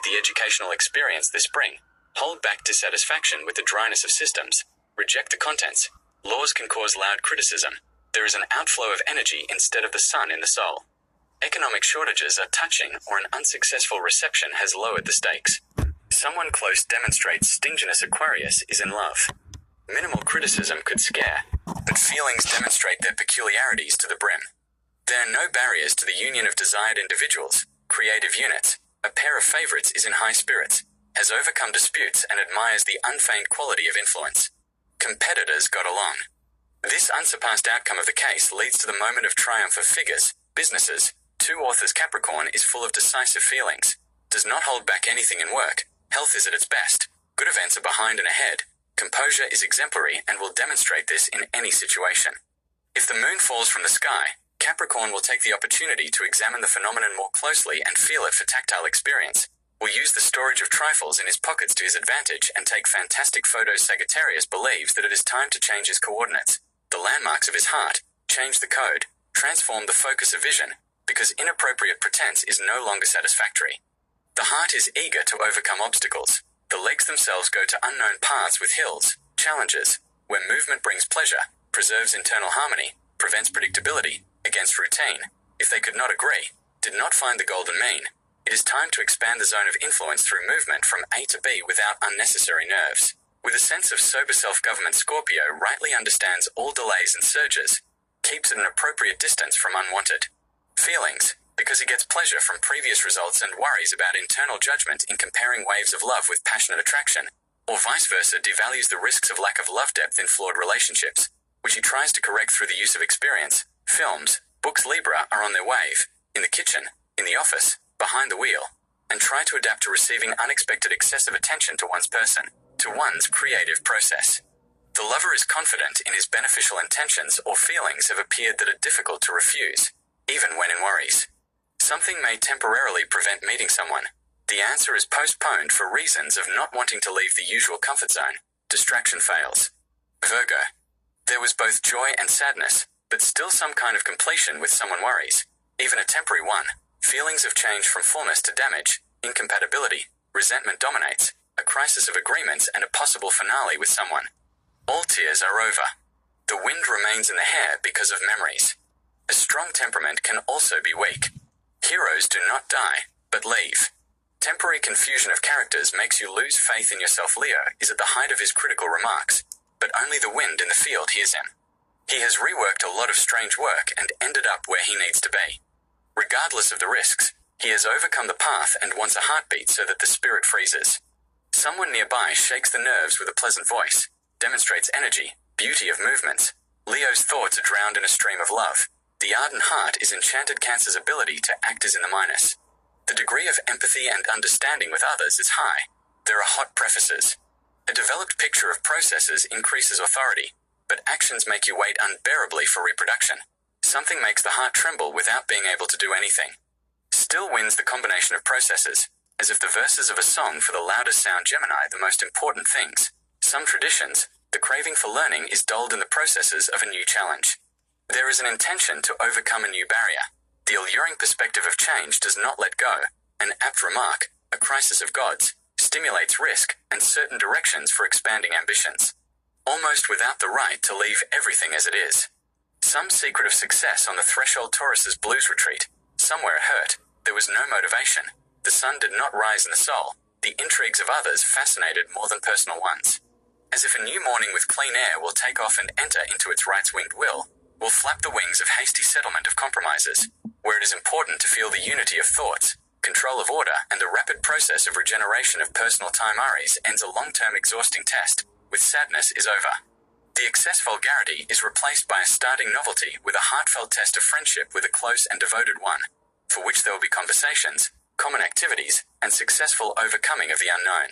the educational experience this bring. Hold back dissatisfaction with the dryness of systems. Reject the contents. Laws can cause loud criticism. There is an outflow of energy instead of the sun in the soul. Economic shortages are touching, or an unsuccessful reception has lowered the stakes. Someone close demonstrates stinginess. Aquarius is in love. Minimal criticism could scare, but feelings demonstrate their peculiarities to the brim. There are no barriers to the union of desired individuals, creative units. A pair of favorites is in high spirits, has overcome disputes and admires the unfeigned quality of influence. Competitors got along. This unsurpassed outcome of the case leads to the moment of triumph of figures, businesses. 2 authors. Capricorn is full of decisive feelings, does not hold back anything in work, health is at its best, good events are behind and ahead, composure is exemplary and will demonstrate this in any situation. If the moon falls from the sky, Capricorn will take the opportunity to examine the phenomenon more closely and feel it for tactile experience, will use the storage of trifles in his pockets to his advantage and take fantastic photos. Sagittarius believes that it is time to change his coordinates, the landmarks of his heart, change the code, transform the focus of vision, because inappropriate pretense is no longer satisfactory. The heart is eager to overcome obstacles. The legs themselves go to unknown paths with hills, challenges, where movement brings pleasure, preserves internal harmony, prevents predictability, against routine. If they could not agree, did not find the golden mean, it is time to expand the zone of influence through movement from A to B without unnecessary nerves. With a sense of sober self-government, Scorpio rightly understands all delays and surges, keeps at an appropriate distance from unwanted feelings, because he gets pleasure from previous results and worries about internal judgment in comparing waves of love with passionate attraction, or vice versa. Devalues the risks of lack of love depth in flawed relationships, which he tries to correct through the use of experience, films, books. Libra are on their wave, in the kitchen, in the office, behind the wheel, and try to adapt to receiving unexpected excessive attention to one's person, to one's creative process. The lover is confident in his beneficial intentions, or feelings have appeared that are difficult to refuse, even when in worries. Something may temporarily prevent meeting someone. The answer is postponed for reasons of not wanting to leave the usual comfort zone. Distraction fails. Virgo. There was both joy and sadness, but still some kind of completion with someone worries, even a temporary one. Feelings have changed from fullness to damage, incompatibility, resentment dominates, a crisis of agreements and a possible finale with someone. All tears are over. The wind remains in the hair because of memories. A strong temperament can also be weak. Heroes do not die, but leave. Temporary confusion of characters makes you lose faith in yourself. Leo is at the height of his critical remarks, but only the wind in the field hears him. He has reworked a lot of strange work and ended up where he needs to be. Regardless of the risks, he has overcome the path and wants a heartbeat so that the spirit freezes. Someone nearby shakes the nerves with a pleasant voice, demonstrates energy, beauty of movements. Leo's thoughts are drowned in a stream of love. The ardent heart is enchanted. Cancer's ability to act is in the minus. The degree of empathy and understanding with others is high. There are hot prefaces. A developed picture of processes increases authority, but actions make you wait unbearably for reproduction. Something makes the heart tremble without being able to do anything. Still wins the combination of processes, as if the verses of a song for the loudest sound. Gemini, the most important things. Some traditions, the craving for learning is dulled in the processes of a new challenge. There is an intention to overcome a new barrier. The alluring perspective of change does not let go. An apt remark, a crisis of gods, stimulates risk and certain directions for expanding ambitions. Almost without the right to leave everything as it is. Some secret of success on the threshold. Taurus's blues retreat. Somewhere it hurt. There was no motivation. The sun did not rise in the soul. The intrigues of others fascinated more than personal ones. As if a new morning with clean air will take off and enter into its right-winged will flap the wings of hasty settlement of compromises, where it is important to feel the unity of thoughts, control of order, and the rapid process of regeneration of personal time. Aries ends a long-term exhausting test, with sadness is over. The excess vulgarity is replaced by a starting novelty with a heartfelt test of friendship with a close and devoted one, for which there will be conversations, common activities, and successful overcoming of the unknown.